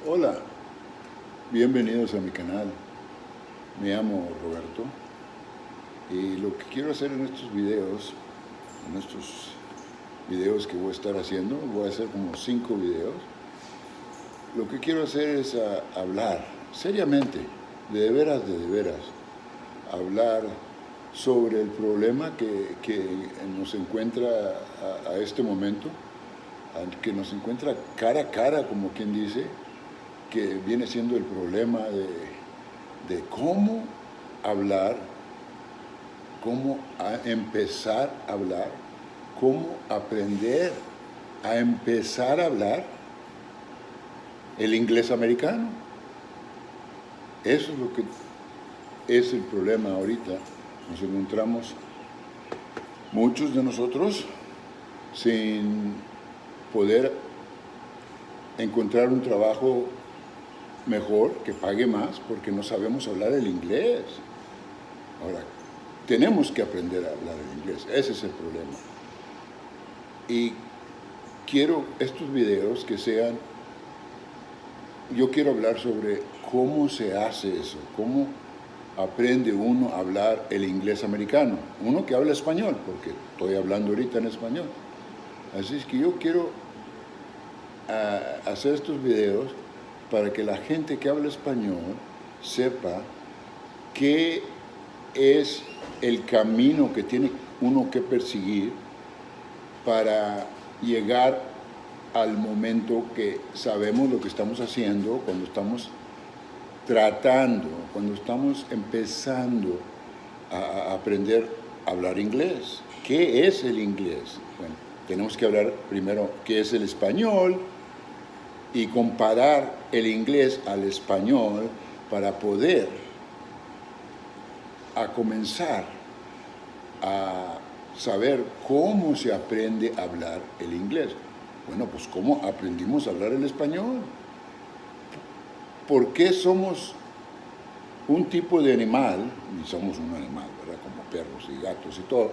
Hola, bienvenidos a mi canal. Me llamo Roberto y lo que quiero hacer en estos videos que voy a estar haciendo, voy a hacer como 5 videos. Lo que quiero hacer es hablar seriamente, de veras, hablar sobre el problema que nos encuentra a este momento, que nos encuentra cara a cara, como quien dice, que viene siendo el problema de cómo hablar, cómo empezar a hablar, cómo aprender a empezar a hablar el inglés americano. Eso es lo que es el problema ahorita. Nos encontramos muchos de nosotros sin poder encontrar un trabajo mejor, que pague más, porque no sabemos hablar el inglés. Ahora, tenemos que aprender a hablar el inglés, ese es el problema. Y quiero estos videos que sean, yo quiero hablar sobre cómo se hace eso, cómo aprende uno a hablar el inglés americano, uno que habla español, porque estoy hablando ahorita en español. Así es que yo quiero hacer estos videos para que la gente que habla español sepa qué es el camino que tiene uno que perseguir para llegar al momento que sabemos lo que estamos haciendo, cuando estamos tratando, cuando estamos empezando a aprender a hablar inglés. ¿Qué es el inglés? Bueno, tenemos que hablar primero qué es el español y comparar el inglés al español para poder comenzar a saber cómo se aprende a hablar el inglés. Bueno, pues ¿cómo aprendimos a hablar el español? ¿Por qué somos un tipo de animal? Y somos un animal, ¿verdad? Como perros y gatos y todo.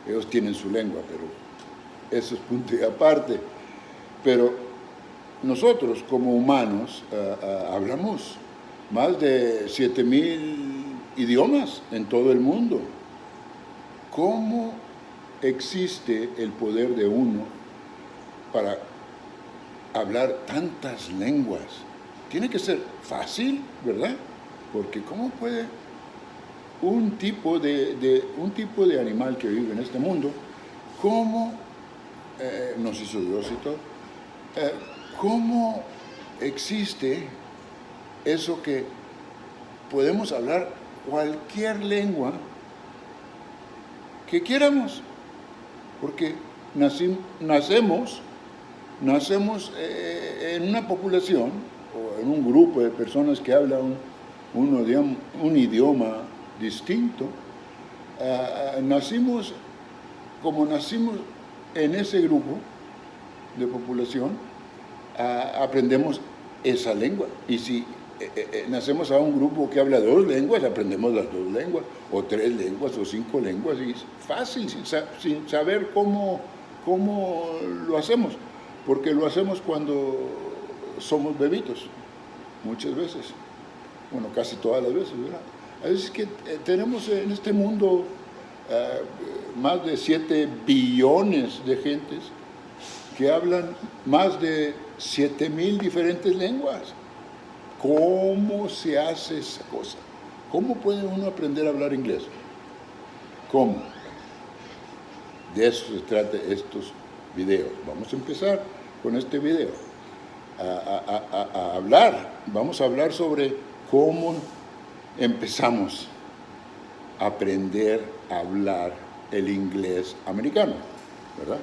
Ellos tienen su lengua, pero eso es punto y aparte. Pero nosotros, como humanos, hablamos más de 7,000 idiomas en todo el mundo. ¿Cómo existe el poder de uno para hablar tantas lenguas? Tiene que ser fácil, ¿verdad? Porque ¿cómo puede un tipo de animal que vive en este mundo, cómo nos hizo Dios y todo, cómo existe eso que podemos hablar cualquier lengua que quieramos? Porque nacemos en una población o en un grupo de personas que hablan un idioma distinto. Nacimos en ese grupo de población, aprendemos esa lengua. Y si nacemos a un grupo que habla 2 lenguas, aprendemos las 2 lenguas, o 3 lenguas, o 5 lenguas, y es fácil, sin saber cómo lo hacemos, porque lo hacemos cuando somos bebitos, muchas veces, bueno, casi todas las veces, ¿verdad? Es que tenemos en este mundo más de 7 billones de gentes que hablan más de 7,000 diferentes lenguas. ¿Cómo se hace esa cosa? ¿Cómo puede uno aprender a hablar inglés? ¿Cómo? De eso se trata estos videos. Vamos a empezar con este video. A hablar. Vamos a hablar sobre cómo empezamos a aprender a hablar el inglés americano, ¿verdad?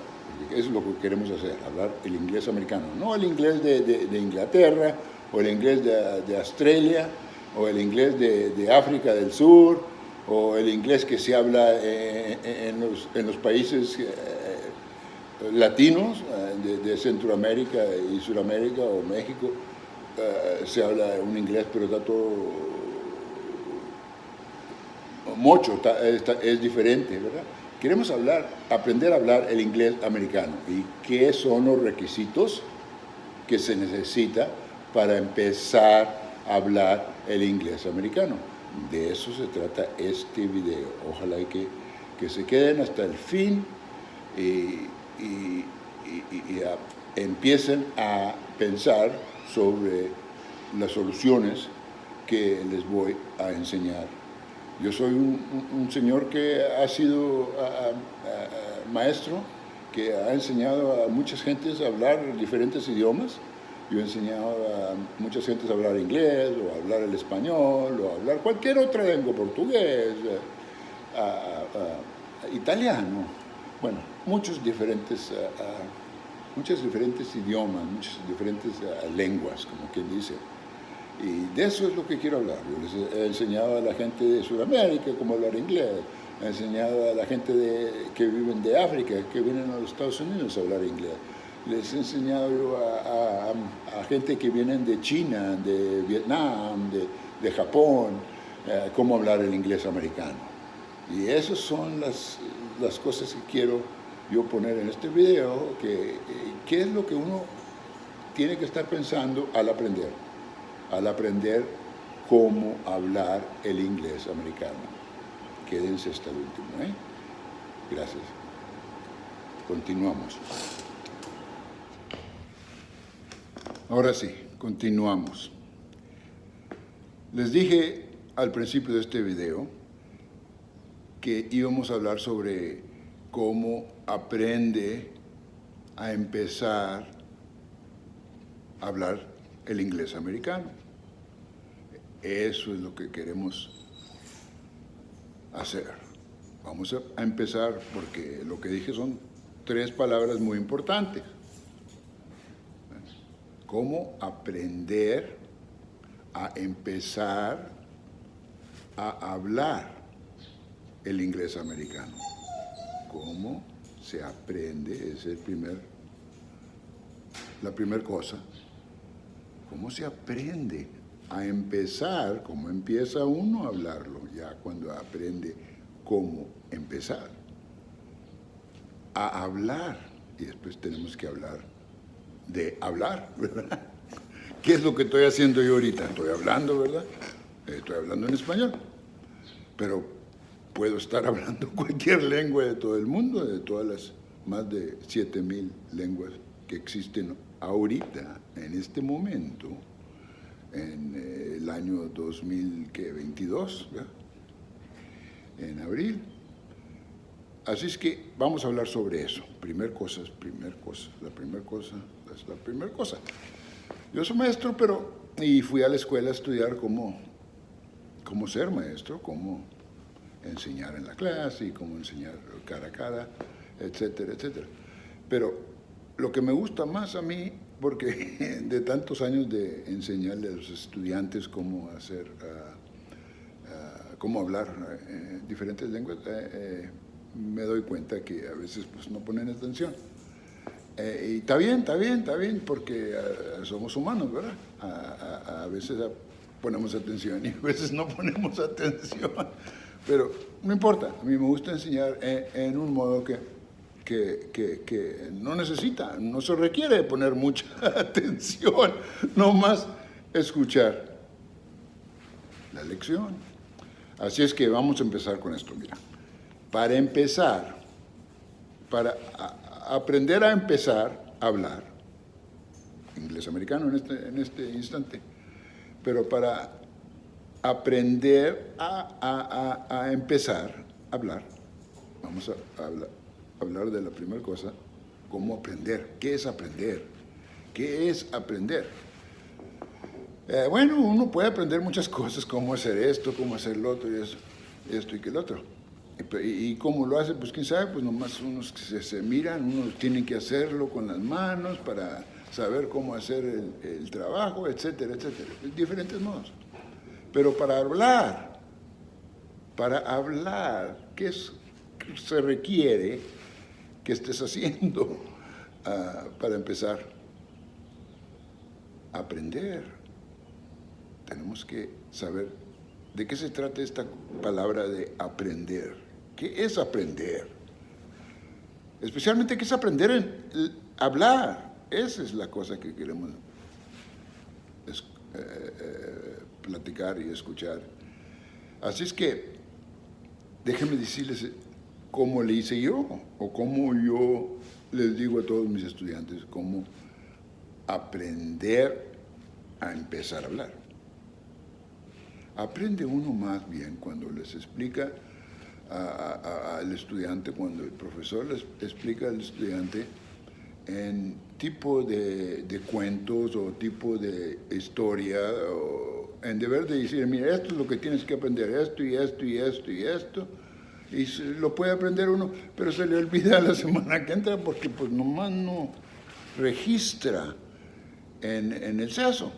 Eso es lo que queremos hacer, hablar el inglés americano, no el inglés de Inglaterra, o el inglés de Australia, o el inglés de África del Sur, o el inglés que se habla en los países latinos de Centroamérica y Sudamérica, o México. Se habla un inglés, pero está todo mucho, es diferente, ¿verdad? Queremos aprender a hablar el inglés americano. ¿Y qué son los requisitos que se necesita para empezar a hablar el inglés americano. De eso se trata este video. Ojalá que se queden hasta el fin y empiecen a pensar sobre las soluciones que les voy a enseñar. Yo soy un señor que ha sido maestro, que ha enseñado a muchas gentes a hablar diferentes idiomas. Yo he enseñado a muchas gentes a hablar inglés, o a hablar el español, o a hablar cualquier otra lengua, portugués, italiano. Bueno, muchos diferentes idiomas, muchas diferentes lenguas, como quien dice. Y de eso es lo que quiero hablar. Yo les he enseñado a la gente de Sudamérica cómo hablar inglés. He enseñado a la gente que viven de África, que vienen a los Estados Unidos a hablar inglés. Les he enseñado yo a gente que vienen de China, de Vietnam, de Japón, cómo hablar el inglés americano. Y esas son las cosas que quiero yo poner en este video, qué es lo que uno tiene que estar pensando al aprender cómo hablar el inglés americano. Quédense hasta el último, ¿eh? Gracias. Continuamos. Ahora sí, continuamos. Les dije al principio de este video que íbamos a hablar sobre cómo aprende a empezar a hablar el inglés americano. Eso es lo que queremos hacer. Vamos a empezar porque lo que dije son 3 palabras muy importantes. Cómo aprender a empezar a hablar el inglés americano. Cómo se aprende, es la primera cosa. Cómo se aprende a empezar, cómo empieza uno a hablarlo, ya cuando aprende cómo empezar a hablar. Y después tenemos que hablar de hablar, ¿verdad? ¿Qué es lo que estoy haciendo yo ahorita? Estoy hablando, ¿verdad? Estoy hablando en español, pero puedo estar hablando cualquier lengua de todo el mundo, de todas las más de 7,000 lenguas que existen ahorita, en este momento, en el año 2022, ¿verdad? En abril. Así es que vamos a hablar sobre eso. La primera cosa. Yo soy maestro, y fui a la escuela a estudiar cómo ser maestro, cómo enseñar en la clase y cómo enseñar cara a cara, etcétera, etcétera. Pero lo que me gusta más a mí, porque de tantos años de enseñarle a los estudiantes cómo cómo hablar diferentes lenguas, me doy cuenta que a veces pues, no ponen atención. Y está bien, porque somos humanos, ¿verdad? A veces ponemos atención y a veces no ponemos atención. Pero no importa, a mí me gusta enseñar en un modo que no se requiere poner mucha atención, nomás escuchar la lección. Así es que vamos a empezar con esto, mira. Para aprender a empezar a hablar inglés americano en este instante, pero para aprender a empezar a hablar, vamos a hablar de la primera cosa, cómo aprender. ¿Qué es aprender? ¿Qué es aprender? Bueno, uno puede aprender muchas cosas, cómo hacer esto, cómo hacer lo otro, y esto y que el otro. ¿Y cómo lo hace? Pues quién sabe, pues nomás unos que se miran, unos tienen que hacerlo con las manos para saber cómo hacer el trabajo, etcétera, etcétera. Diferentes modos. Pero para hablar, ¿qué se requiere que estés haciendo para empezar a aprender? Tenemos que saber de qué se trata esta palabra de aprender. ¿Qué es aprender? Especialmente, ¿qué es aprender en hablar? Esa es la cosa que queremos platicar y escuchar. Así es que déjenme decirles cómo le hice yo, o cómo yo les digo a todos mis estudiantes, cómo aprender a empezar a hablar. Aprende uno más bien cuando les explica al estudiante, cuando el profesor les explica al estudiante en tipo de cuentos o tipo de historia, o en deber de decir, mira, esto es lo que tienes que aprender, esto y esto y esto y esto, y lo puede aprender uno, pero se le olvida la semana que entra porque pues nomás no registra en el seso.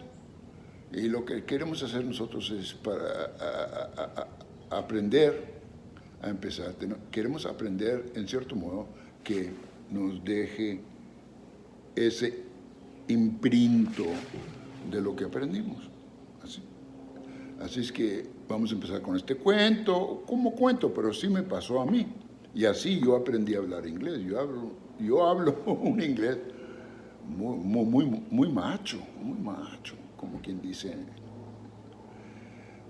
Y lo que queremos hacer nosotros es para aprender a empezar. Queremos aprender, en cierto modo, que nos deje ese imprinto de lo que aprendimos. Así es que vamos a empezar con este cuento, como cuento, pero sí me pasó a mí. Y así yo aprendí a hablar inglés. Yo hablo un inglés muy macho, como quien dice,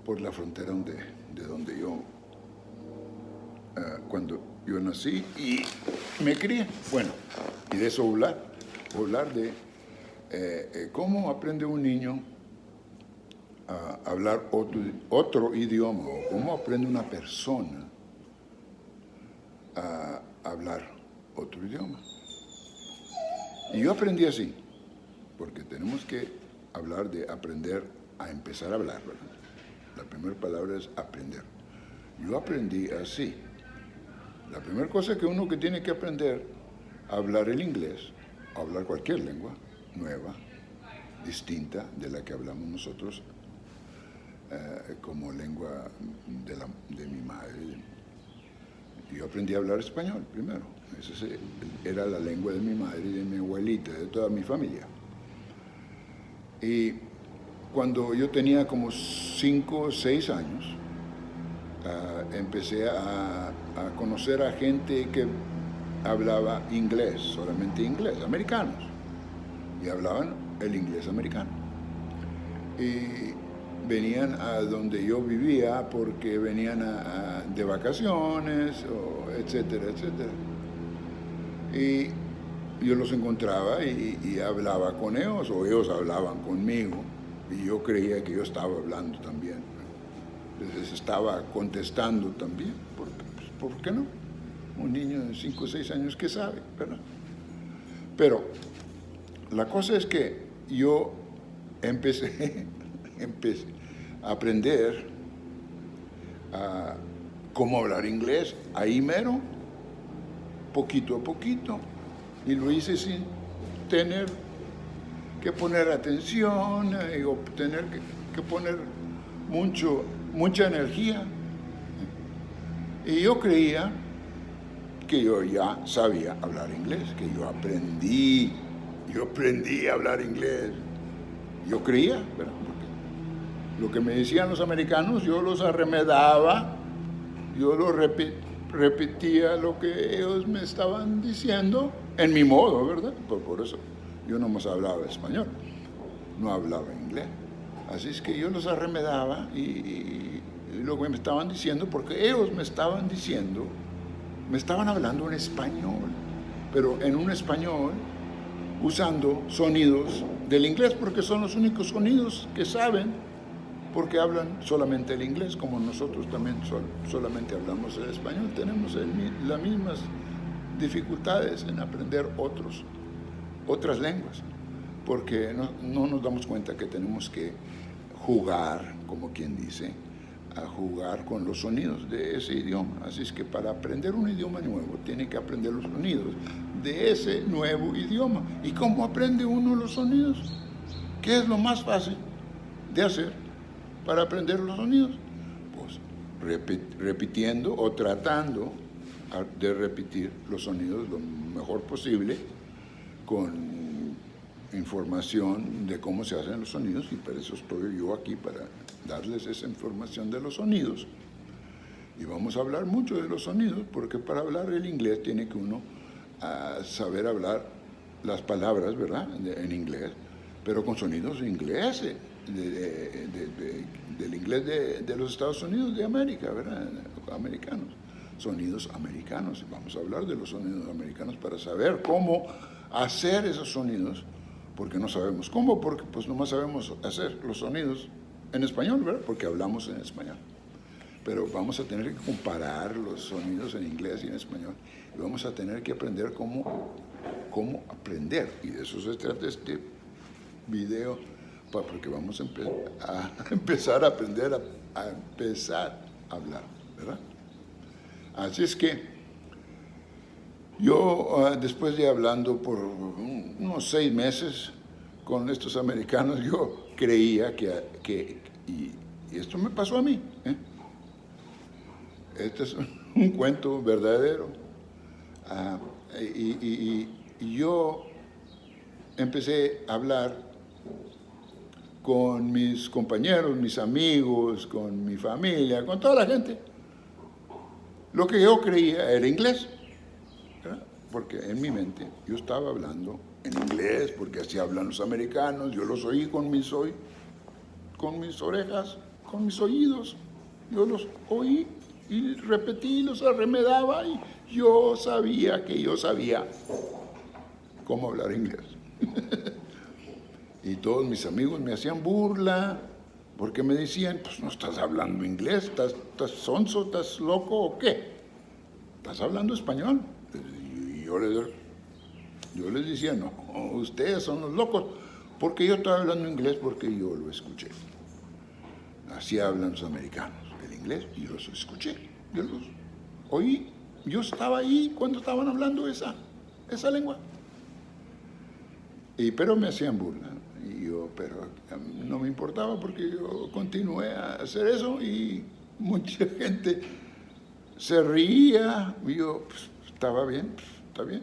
por la frontera de donde yo, cuando yo nací y me crié. Bueno, y de eso hablar de cómo aprende un niño a hablar otro idioma, o cómo aprende una persona a hablar otro idioma. Y yo aprendí así, porque tenemos que hablar de aprender a empezar a hablar, ¿verdad? La primera palabra es aprender. Yo aprendí así. La primera cosa que uno que tiene que aprender a hablar el inglés, a hablar cualquier lengua nueva, distinta de la que hablamos nosotros, como lengua de mi madre. Yo aprendí a hablar español primero. Esa era la lengua de mi madre y de mi abuelita, de toda mi familia. Y cuando yo tenía como 5 o 6 años, empecé a conocer a gente que hablaba inglés, solamente inglés, americanos, y hablaban el inglés americano. Y venían a donde yo vivía porque venían de vacaciones, etcétera, etcétera. Y yo los encontraba y hablaba con ellos, o ellos hablaban conmigo, y yo creía que yo estaba hablando también. Les estaba contestando también, porque, ¿por qué no? Un niño de 5 o 6 años, ¿qué sabe? ¿Verdad? Pero la cosa es que yo empecé a aprender cómo hablar inglés, ahí mero, poquito a poquito, y lo hice sin tener que poner atención o tener que poner mucha energía. Y yo creía que yo ya sabía hablar inglés, que yo aprendí a hablar inglés. Yo creía, ¿verdad? Porque lo que me decían los americanos, yo los arremedaba, yo lo repetía lo que ellos me estaban diciendo en mi modo, ¿verdad? Por eso yo nomás hablaba español, no hablaba inglés. Así es que yo los arremedaba y lo que me estaban diciendo, porque ellos me estaban hablando en español, pero en un español usando sonidos del inglés, porque son los únicos sonidos que saben, porque hablan solamente el inglés, como nosotros también solamente hablamos el español. Tenemos las mismas dificultades en aprender otras lenguas, porque no nos damos cuenta que tenemos que jugar, como quien dice, a jugar con los sonidos de ese idioma. Así es que para aprender un idioma nuevo, tiene que aprender los sonidos de ese nuevo idioma. ¿Y cómo aprende uno los sonidos? ¿Qué es lo más fácil de hacer para aprender los sonidos? Pues repitiendo o tratando de repetir los sonidos lo mejor posible, con información de cómo se hacen los sonidos, y por eso estoy yo aquí, para darles esa información de los sonidos. Y vamos a hablar mucho de los sonidos, porque para hablar el inglés tiene que uno saber hablar las palabras, ¿verdad?, en inglés, pero con sonidos ingleses, del inglés de los Estados Unidos de América, ¿verdad? Americanos, sonidos americanos. Vamos a hablar de los sonidos americanos para saber cómo hacer esos sonidos, porque no sabemos cómo, porque pues nomás sabemos hacer los sonidos en español, ¿verdad? Porque hablamos en español. Pero vamos a tener que comparar los sonidos en inglés y en español, y vamos a tener que aprender cómo aprender, y de eso se trata este video, porque vamos a empezar a aprender a empezar a hablar, ¿verdad? Así es que yo, después de hablando por unos 6 meses con estos americanos, yo creía y esto me pasó a mí, ¿eh? Este es un cuento verdadero. Y yo empecé a hablar con mis compañeros, mis amigos, con mi familia, con toda la gente. Lo que yo creía era inglés, ¿verdad? Porque en mi mente yo estaba hablando en inglés, porque así hablan los americanos, yo los oí con mis orejas, con mis oídos, yo los oí y repetí, los arremedaba, y yo sabía cómo hablar inglés. Y todos mis amigos me hacían burla, porque me decían, pues no estás hablando inglés, estás sonso, estás loco o qué, estás hablando español. Y yo les decía, no, ustedes son los locos, porque yo estaba hablando inglés porque yo lo escuché. Así hablan los americanos, el inglés, y los escuché, yo los oí, yo estaba ahí cuando estaban hablando esa lengua. Pero me hacían burla, pero no me importaba porque yo continué a hacer eso, y mucha gente se reía, y yo, pues, estaba bien, pues, está bien.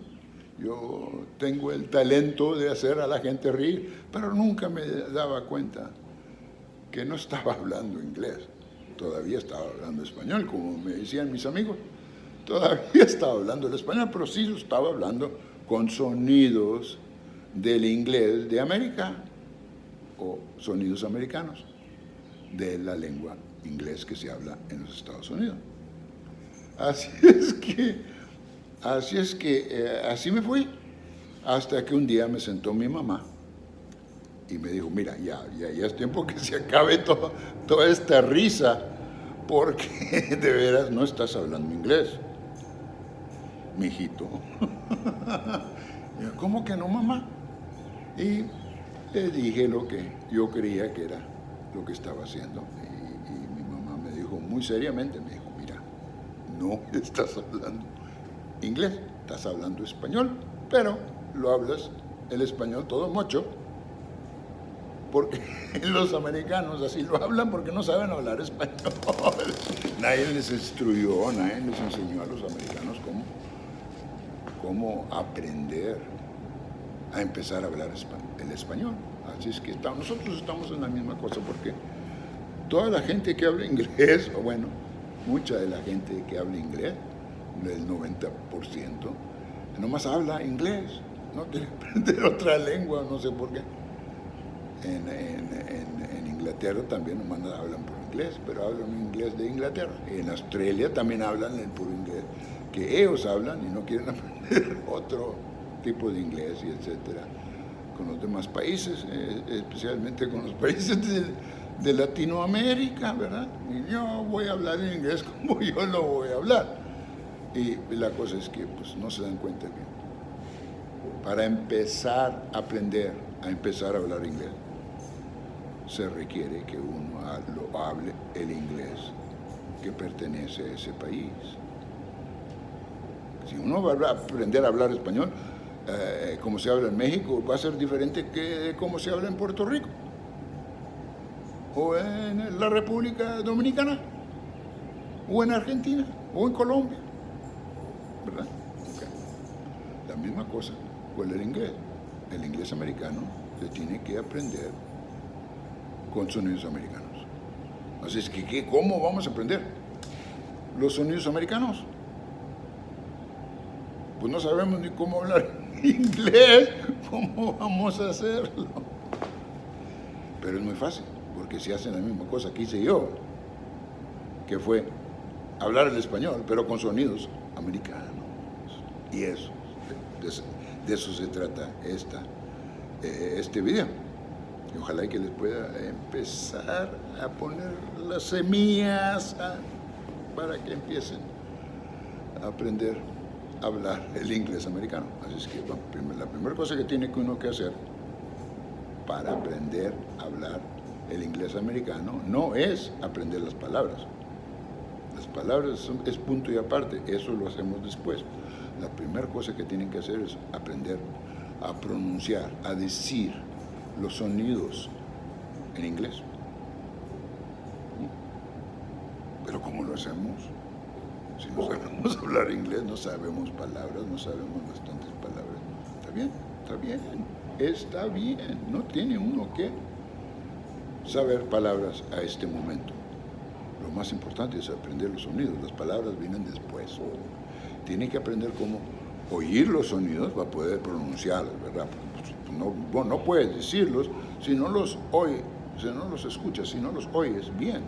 Yo tengo el talento de hacer a la gente reír, pero nunca me daba cuenta que no estaba hablando inglés, todavía estaba hablando español, como me decían mis amigos. Todavía estaba hablando el español, pero sí estaba hablando con sonidos del inglés de América, o sonidos americanos de la lengua inglés que se habla en los Estados Unidos. Así es que así me fui, hasta que un día me sentó mi mamá y me dijo, mira, ya es tiempo que se acabe toda esta risa, porque de veras no estás hablando inglés, mijito. ¿Cómo que no, mamá? Y le dije lo que yo creía que era lo que estaba haciendo. Y mi mamá me dijo muy seriamente, me dijo, mira, no estás hablando inglés, estás hablando español, pero lo hablas el español todo mocho, porque los americanos así lo hablan porque no saben hablar español. Nadie les instruyó, nadie les enseñó a los americanos cómo aprender a empezar a hablar el español. Así es que nosotros estamos en la misma cosa, porque toda la gente que habla inglés, o bueno, mucha de la gente que habla inglés, el 90%, nomás habla inglés, no quiere aprender otra lengua, no sé por qué. En Inglaterra también nomás hablan por inglés, pero hablan inglés de Inglaterra. En Australia también hablan el puro inglés que ellos hablan, y no quieren aprender otro tipo de inglés, y etcétera. Con los demás países, especialmente con los países de Latinoamérica, ¿verdad? Y yo voy a hablar en inglés como yo lo voy a hablar. Y la cosa es que pues no se dan cuenta que para empezar a aprender, a empezar a hablar inglés, se requiere que uno lo hable el inglés que pertenece a ese país. Si uno va a aprender a hablar español, como se habla en México, va a ser diferente que como se habla en Puerto Rico, o en la República Dominicana, o en Argentina, o en Colombia, ¿verdad? Okay. La misma cosa con el inglés. El inglés americano se tiene que aprender con sonidos americanos. Así es que, ¿cómo vamos a aprender los sonidos americanos? Pues no sabemos ni cómo hablar inglés, ¿cómo vamos a hacerlo? Pero es muy fácil, porque si hacen la misma cosa que hice yo, que fue hablar el español, pero con sonidos americanos. Y eso, de eso se trata este video. Y ojalá que les pueda empezar a poner las semillas para que empiecen a aprender a hablar el inglés americano. Así es que la primera cosa que tiene que uno que hacer para aprender a hablar el inglés americano no es aprender las palabras. Las palabras es punto y aparte, eso lo hacemos después. La primera cosa que tienen que hacer es aprender a pronunciar, a decir los sonidos en inglés. Pero ¿cómo lo hacemos? Si no sabemos hablar inglés, no sabemos palabras, no sabemos bastantes palabras. Está bien, está bien. No tiene uno que saber palabras a este momento. Lo más importante es aprender los sonidos. Las palabras vienen después. Tiene que aprender cómo oír los sonidos para poder pronunciarlos, ¿verdad? No puedes decirlos si no los oyes, si no los escuchas, si no los oyes bien.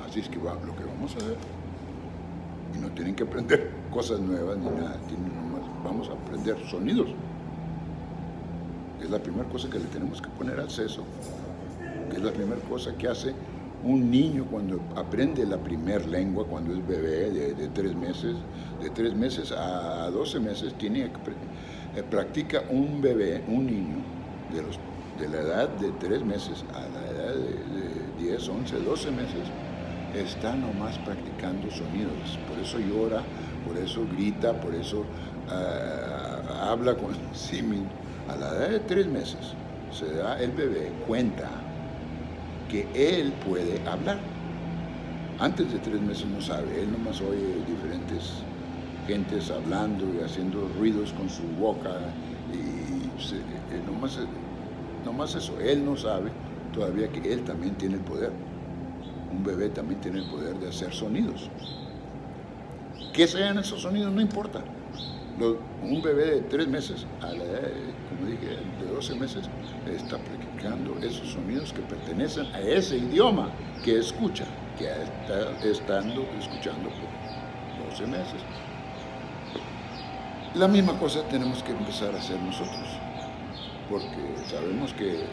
Así es que lo que vamos a hacer. Y no tienen que aprender cosas nuevas ni nada. Vamos a aprender sonidos. Es la primera cosa que le tenemos que poner al seso. Que es la primera cosa que hace un niño cuando aprende la primera lengua, cuando es bebé de 3 meses. De 3 meses a 12 meses practica un bebé, un niño, de la edad de 3 meses a la edad de 10, 11, 12 meses, está nomás practicando sonidos. Por eso llora, por eso grita, por eso habla con símil. A la edad de 3 meses se da el bebé cuenta que él puede hablar. Antes de 3 meses no sabe, él nomás oye diferentes gentes hablando y haciendo ruidos con su boca y nomás eso. Él no sabe todavía que él también tiene el poder. Un bebé también tiene el poder de hacer sonidos. Que sean esos sonidos no importa. Un bebé de 3 meses a la edad, como dije, de 12 meses, está practicando esos sonidos que pertenecen a ese idioma que escucha, que está estando escuchando por 12 meses. La misma cosa tenemos que empezar a hacer nosotros, porque sabemos que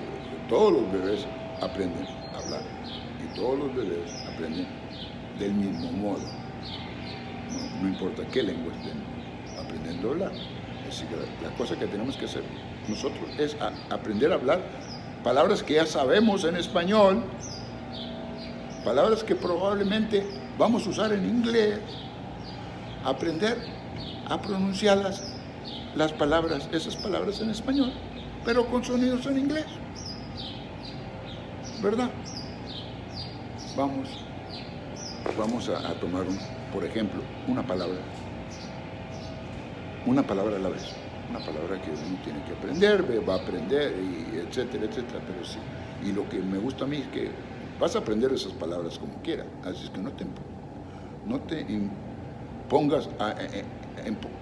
todos los bebés aprenden a hablar y todos los bebés aprenden del mismo modo. No importa qué lengua estén aprendiendo a hablar. Así que la cosa que tenemos que hacer nosotros es aprender a hablar palabras que ya sabemos en español, palabras que probablemente vamos a usar en inglés, aprender a pronunciar las palabras, esas palabras en español, pero con sonidos en inglés, ¿verdad? Vamos a tomar, por ejemplo, una palabra a la vez, una palabra que uno tiene que aprender, va a aprender, y etcétera, etcétera, pero sí. Y lo que me gusta a mí es que vas a aprender esas palabras como quieras, así es que no te pongas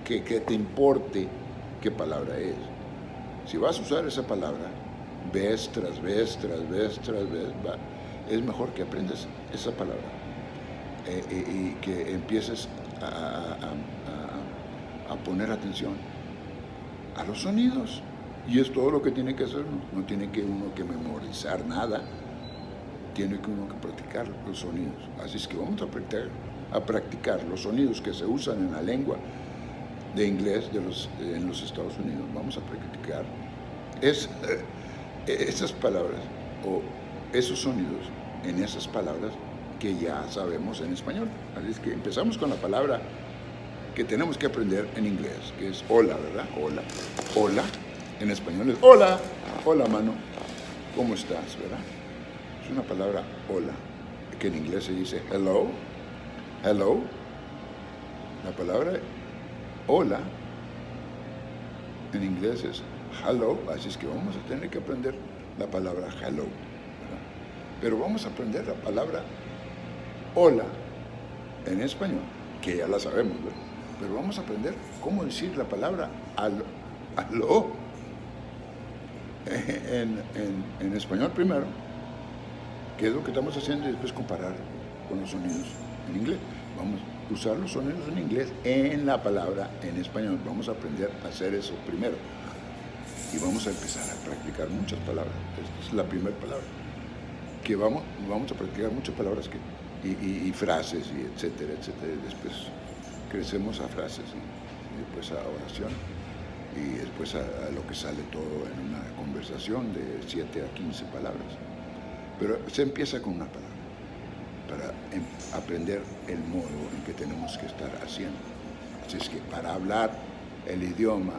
que te importe qué palabra es. Si vas a usar esa palabra, vez tras vez, es mejor que aprendas esa palabra y que empieces a poner atención a los sonidos. Y es todo lo que tiene que hacer. No tiene que uno que memorizar nada, tiene que uno que practicar los sonidos. Así es que vamos a practicar los sonidos que se usan en la lengua de inglés en los Estados Unidos. Vamos a practicar esas palabras o esos sonidos en esas palabras que ya sabemos en español. Así es que empezamos con la palabra que tenemos que aprender en inglés, que es hola, ¿verdad? Hola, en español es hola, mano, ¿cómo estás, verdad? Es una palabra hola, que en inglés se dice hello. La palabra hola en inglés es hello, así es que vamos a tener que aprender la palabra hello, ¿verdad? Pero vamos a aprender la palabra hola en español, que ya la sabemos, ¿verdad? Pero vamos a aprender cómo decir la palabra aló en español primero, que es lo que estamos haciendo, y después comparar con los sonidos en inglés. Vamos a usar los sonidos en inglés en la palabra en español. Vamos a aprender a hacer eso primero. Y vamos a empezar a practicar muchas palabras. Esta es la primera palabra. Que vamos a practicar muchas palabras y frases, y etcétera, etcétera. Y después crecemos a frases, y después a oración, y después a lo que sale todo en una conversación de 7 a 15 palabras. Pero se empieza con una palabra para aprender el modo en que tenemos que estar haciendo. Así es que para hablar el idioma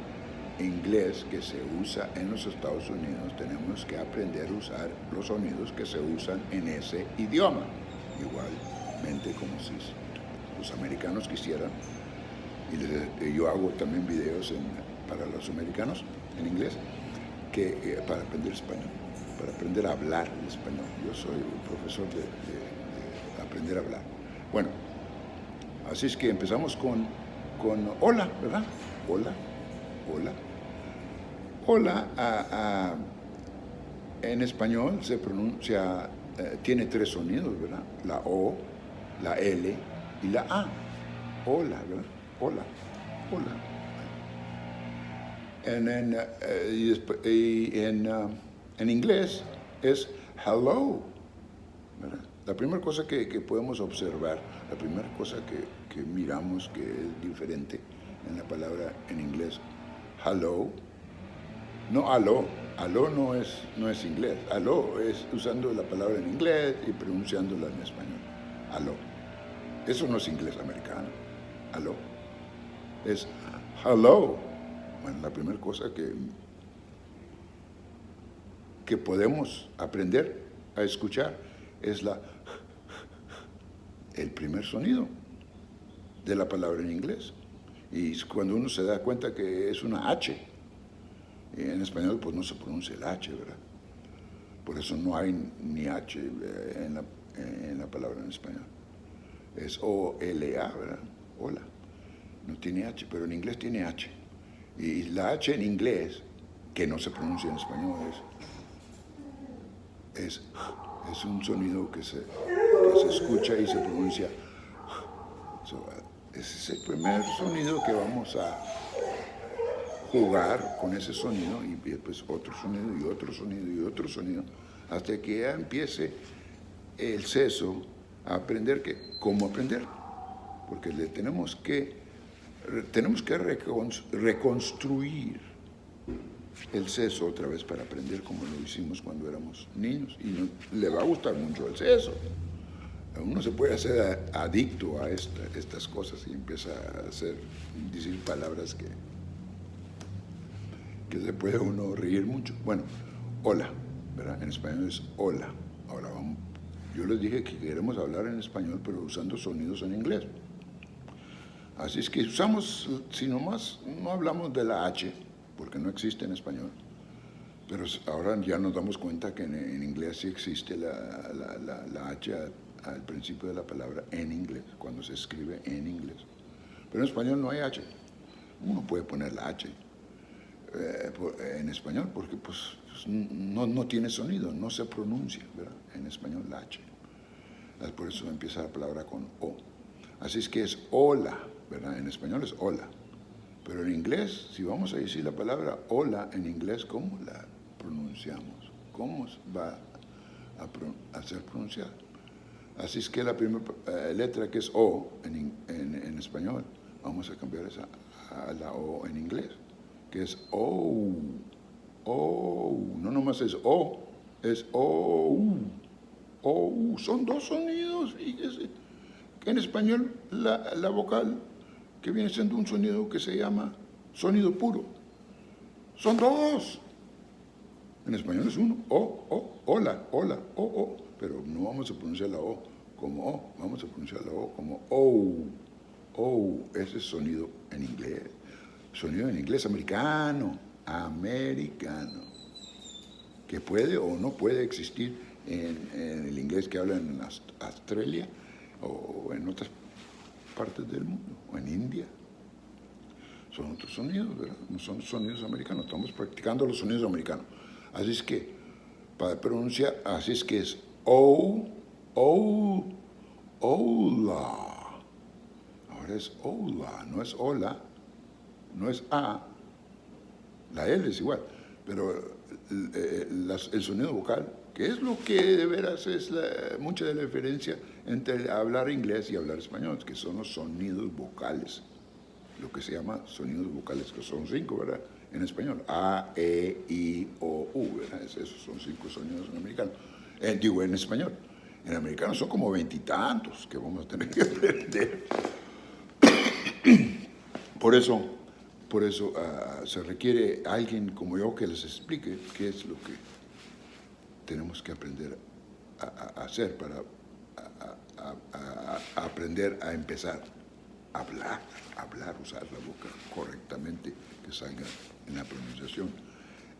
inglés que se usa en los Estados Unidos, tenemos que aprender a usar los sonidos que se usan en ese idioma. Igualmente como si los americanos quisieran, y yo hago también videos para los americanos en inglés, para aprender español, para aprender a hablar el español. Yo soy un profesor de aprender a hablar. Bueno, así es que empezamos con hola, ¿verdad? Hola, hola. Hola, en español se pronuncia, tiene 3 sonidos, ¿verdad? La O, la L y la A. Hola, ¿verdad? Hola, hola. En inglés es hello, ¿verdad? La primera cosa que podemos observar, la primera cosa que miramos que es diferente en la palabra en inglés, hello, no aló. Aló no es inglés. Aló es usando la palabra en inglés y pronunciándola en español. Aló. Eso no es inglés americano. Aló. Es hello. Bueno, la primera cosa que podemos aprender a escuchar es el primer sonido de la palabra en inglés. Y cuando uno se da cuenta que es una H, y en español pues no se pronuncia el H, ¿verdad? Por eso no hay ni H en la palabra en español. Es O-L-A, ¿verdad? Hola. No tiene H, pero en inglés tiene H. Y la H en inglés, que no se pronuncia en español, es un sonido que se escucha y se pronuncia. Ese es el primer sonido que vamos a jugar con ese sonido, y después otro sonido y otro sonido y otro sonido, hasta que ya empiece el seso a aprender cómo aprender, porque tenemos que reconstruir el seso otra vez para aprender como lo hicimos cuando éramos niños, y le va a gustar mucho el seso. Uno se puede hacer adicto a estas cosas y empieza a decir palabras que se puede uno reír mucho. Bueno, hola, ¿verdad? En español es hola. Ahora vamos. Yo les dije que queremos hablar en español, pero usando sonidos en inglés. Así es que usamos, si nomás no hablamos de la H, porque no existe en español, pero ahora ya nos damos cuenta que en inglés sí existe la H al principio de la palabra en inglés, cuando se escribe en inglés. Pero en español no hay H. Uno puede poner la H en español porque pues no tiene sonido, no se pronuncia, ¿verdad? En español la H. Por eso empieza la palabra con O. Así es que es hola, ¿verdad? En español es hola. Pero en inglés, si vamos a decir la palabra hola en inglés, ¿cómo la pronunciamos? ¿Cómo va a ser pronunciada? Así es que la primera letra, que es O en español, vamos a cambiar esa a la O en inglés, que es O. O. No nomás es O, es O. O. Son 2 sonidos, fíjese. Que en español la vocal, que viene siendo un sonido que se llama sonido puro, son 2. En español es 1, O, hola, hola, O, pero no vamos a pronunciar la O como O, vamos a pronunciar la O como O, ese es sonido en inglés americano, que puede o no puede existir en el inglés que hablan en Australia o en otras partes del mundo, o en India. Son otros sonidos, ¿verdad? No son sonidos americanos, estamos practicando los sonidos americanos. Así es que, para pronunciar, así es que es hola. Ahora es hola, no es hola, no es a. La L es igual, pero el sonido vocal, que es lo que de veras es mucha de la diferencia entre hablar inglés y hablar español, que son los sonidos vocales, lo que se llama sonidos vocales, que son 5, ¿verdad? En español, A, E, I, O, U, ¿verdad? Esos son 5 sonidos en americano. Digo, en español. En americano son como 20 y tantos que vamos a tener que aprender. Por eso se requiere alguien como yo que les explique qué es lo que tenemos que aprender a hacer para aprender a empezar a hablar, usar la boca correctamente, que salga en la pronunciación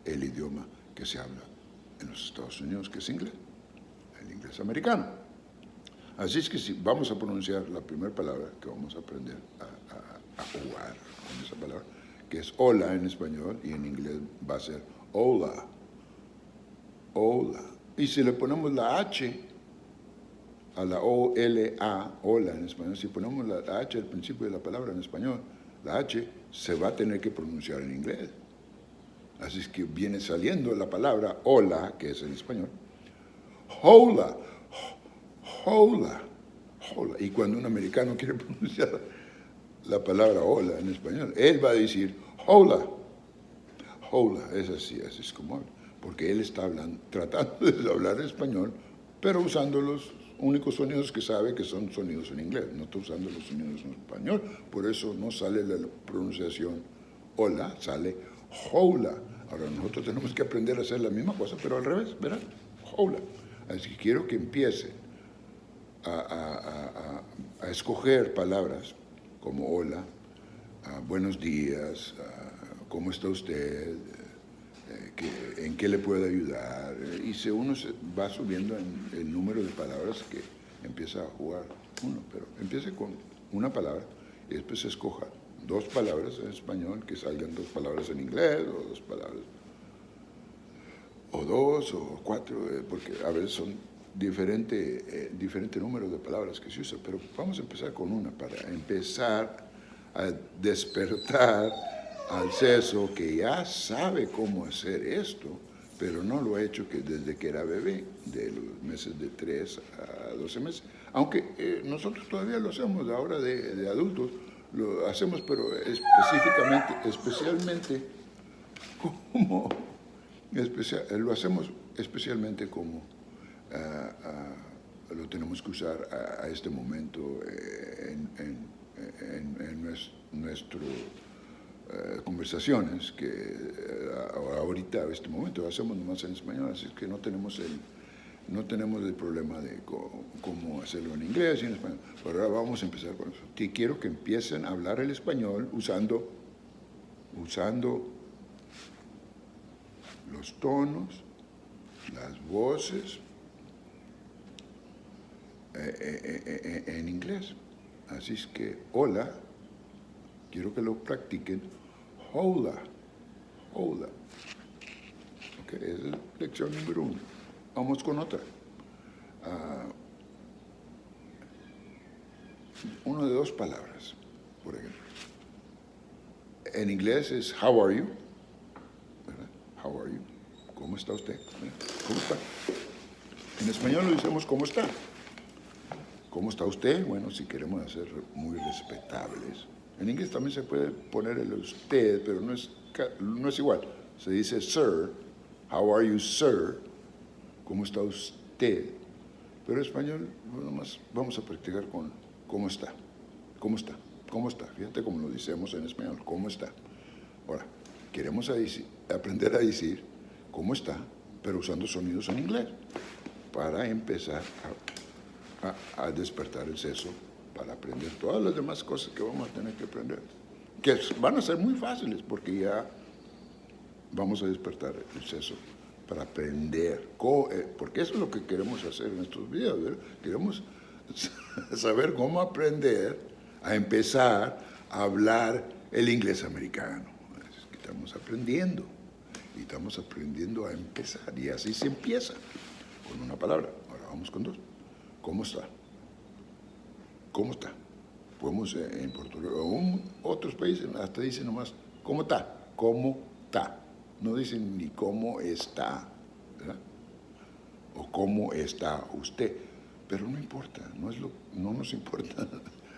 el idioma que se habla en los Estados Unidos, que es inglés, el inglés americano. Así es que si vamos a pronunciar la primera palabra que vamos a aprender a jugar con esa palabra, que es hola en español, y en inglés va a ser hola, hola. Y si le ponemos la H a la O-L-A, hola en español, si ponemos la H al principio de la palabra en español, la H se va a tener que pronunciar en inglés. Así es que viene saliendo la palabra hola, que es en español, hola, hola, hola. Y cuando un americano quiere pronunciar la palabra hola en español, él va a decir hola, hola, es así es como habla, porque él está tratando de hablar español, pero usando los únicos sonidos que sabe, que son sonidos en inglés, no está usando los sonidos en español, por eso no sale la pronunciación hola, sale hola. Ahora nosotros tenemos que aprender a hacer la misma cosa, pero al revés, ¿verdad? Hola. Así que quiero que empiecen a escoger palabras como hola, buenos días, ¿cómo está usted? ¿En qué le puedo ayudar? Y si uno va subiendo en el número de palabras que empieza a jugar uno, pero empiece con una palabra y después escoja 2 palabras en español, que salgan 2 palabras en inglés, o 2 palabras, o 2 o 4, porque a veces son diferente número de palabras que se usa, pero vamos a empezar con una para empezar a despertar al seso que ya sabe cómo hacer esto, pero no lo ha hecho desde que era bebé, de los meses de 3 a 12 meses. Aunque nosotros todavía lo hacemos ahora de adultos, lo hacemos, pero especialmente como, lo hacemos especialmente como lo tenemos que usar a este momento en nuestro conversaciones, que ahorita, a este momento, lo hacemos nomás en español, así que no tenemos el problema de cómo hacerlo en inglés y en español. Pero ahora vamos a empezar con eso. Y quiero que empiecen a hablar el español usando los tonos, las voces en inglés. Así es que hola, quiero que lo practiquen. Hola, hola. Ok, esa es la lección número 1. Vamos con otra. Una de 2 palabras, por ejemplo. En inglés es how are you, ¿verdad? How are you? ¿Cómo está usted? ¿Cómo está? En español lo decimos ¿cómo está? ¿Cómo está usted? Bueno, si queremos hacer muy respetables. En inglés también se puede poner el usted, pero no es igual. Se dice sir, how are you, sir? ¿Cómo está usted? Pero en español, nomás vamos a practicar con ¿cómo está? ¿Cómo está? ¿Cómo está? Fíjate cómo lo decimos en español, ¿cómo está? Ahora, queremos aprender a decir ¿cómo está? Pero usando sonidos en inglés, para empezar a despertar el seso, para aprender todas las demás cosas que vamos a tener que aprender, que van a ser muy fáciles, porque ya vamos a despertar el seso para aprender, porque eso es lo que queremos hacer en estos videos, ¿verdad? Queremos saber cómo aprender a empezar a hablar el inglés americano. Es que estamos aprendiendo. y estamos aprendiendo a empezar, y así se empieza, con una palabra. Ahora vamos con dos. ¿Cómo está? ¿Cómo está? Podemos en Portugal o en otros países hasta dicen nomás, ¿cómo está? ¿Cómo está? No dicen ni cómo está, ¿verdad? O cómo está usted, pero no importa, no nos importa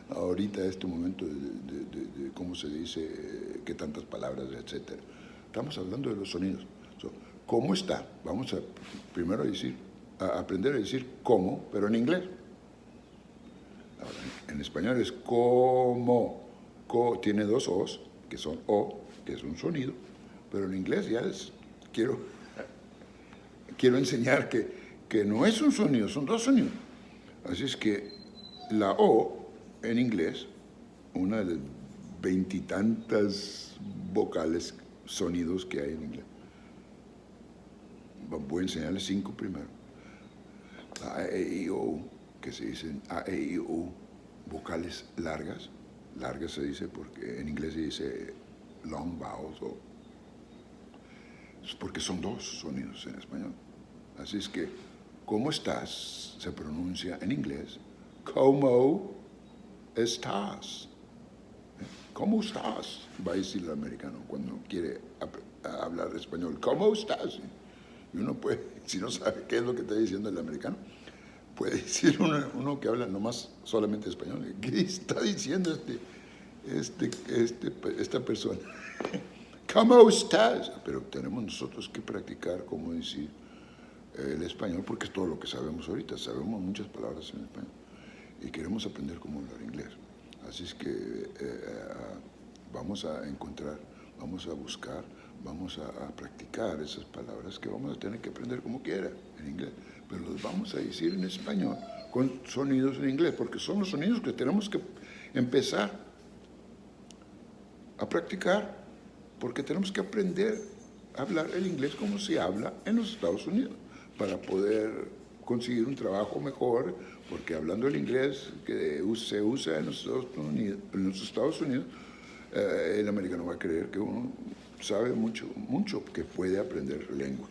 ahorita este momento de cómo se dice, qué tantas palabras, etcétera. Estamos hablando de los sonidos. ¿Cómo está? Vamos a primero aprender a decir cómo, pero en inglés. Ahora, en español es como, tiene dos O's, que son O, que es un sonido, pero en inglés ya quiero enseñar que no es un sonido, son dos sonidos. Así es que la O en inglés, una de las veintitantas vocales, sonidos que hay en inglés. Voy a enseñarles 5 primero. A, E, I, O, que se dicen A, E, I, O, vocales largas. Largas se dice porque en inglés se dice long vowels, es porque son dos sonidos en español. Así es que, ¿cómo estás? Se pronuncia en inglés, ¿cómo estás? ¿Cómo estás? Va a decir el americano cuando quiere hablar español. ¿Cómo estás? Y uno puede, si no sabe qué es lo que está diciendo el americano, puede decir uno que habla nomás solamente español. ¿Qué está diciendo esta persona? ¿Cómo estás? Pero tenemos nosotros que practicar cómo decir el español, porque es todo lo que sabemos ahorita. Sabemos muchas palabras en español y queremos aprender cómo hablar inglés. Así es que vamos a encontrar, vamos a buscar, vamos a practicar esas palabras que vamos a tener que aprender como quiera en inglés, pero los vamos a decir en español con sonidos en inglés, porque son los sonidos que tenemos que empezar a practicar, porque tenemos que aprender a hablar el inglés como se habla en los Estados Unidos, para poder conseguir un trabajo mejor, porque hablando el inglés que se usa en los Estados Unidos, el americano va a creer que uno sabe mucho, que puede aprender lengua,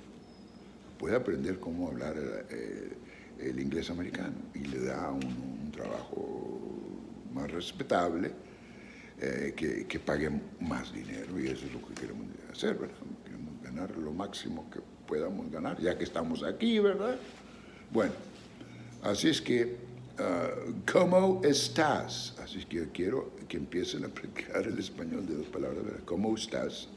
puede aprender cómo hablar el inglés americano, y le da un trabajo más respetable, que pague más dinero, y eso es lo que queremos hacer, ¿verdad? Queremos ganar lo máximo que podamos ganar, ya que estamos aquí, ¿verdad? Bueno, así es que, ¿cómo estás? Así es que yo quiero que empiecen a practicar el español de dos palabras, ¿verdad? ¿Cómo estás?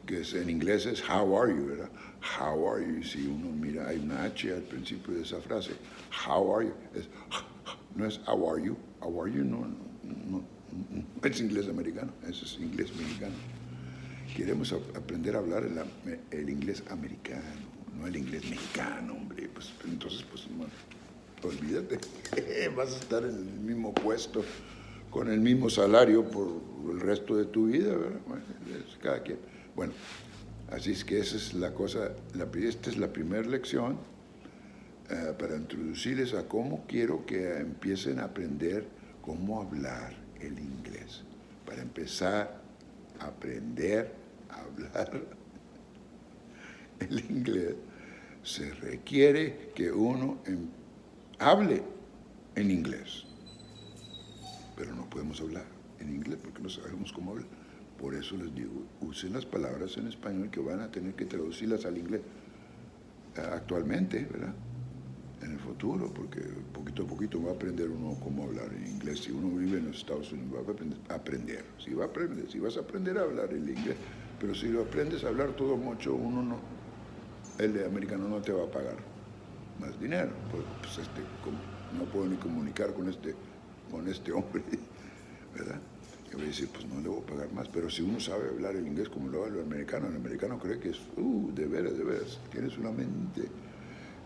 Que en inglés es how are you, ¿verdad? How are you? Si uno mira, hay una H al principio de esa frase. How are you? No es how are you. How are you no es inglés americano, eso es inglés mexicano. Queremos aprender a hablar el inglés americano, no el inglés mexicano, hombre. Pues, entonces, pues, bueno, olvídate, vas a estar en el mismo puesto, con el mismo salario por el resto de tu vida, ¿verdad? Bueno, cada quien. Bueno, así es que esa es la cosa, esta es la primera lección para introducirles a cómo quiero que empiecen a aprender cómo hablar el inglés. Para empezar a aprender a hablar el inglés, se requiere que uno hable en inglés, pero no podemos hablar en inglés porque no sabemos cómo hablar. Por eso les digo, usen las palabras en español que van a tener que traducirlas al inglés actualmente, ¿verdad? En el futuro, porque poquito a poquito va a aprender uno cómo hablar en inglés. Si uno vive en los Estados Unidos, va a aprender. Si vas a aprender a hablar el inglés, pero si lo aprendes a hablar todo mucho, el americano no te va a pagar más dinero. Pues no puedo ni comunicar con este hombre, ¿verdad? Yo voy a decir, pues no le voy a pagar más, pero si uno sabe hablar el inglés como lo habla el americano cree que es, de veras, tienes una mente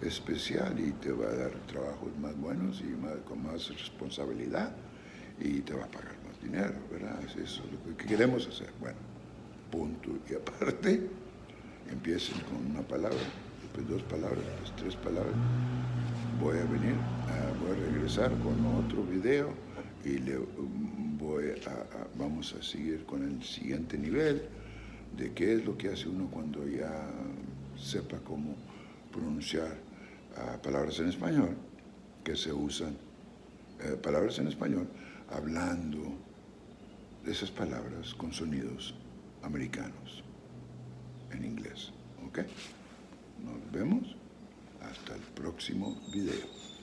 especial y te va a dar trabajos más buenos y con más responsabilidad y te va a pagar más dinero, ¿verdad? Eso es lo que queremos hacer. Bueno, punto y aparte, empiecen con una palabra, después 2 palabras, después 3 palabras. Voy a regresar con otro video y vamos a seguir con el siguiente nivel. de qué es lo que hace uno cuando ya sepa cómo pronunciar palabras en español que se usan, palabras en español, hablando de esas palabras con sonidos americanos en inglés. ¿Ok? Nos vemos hasta el próximo video.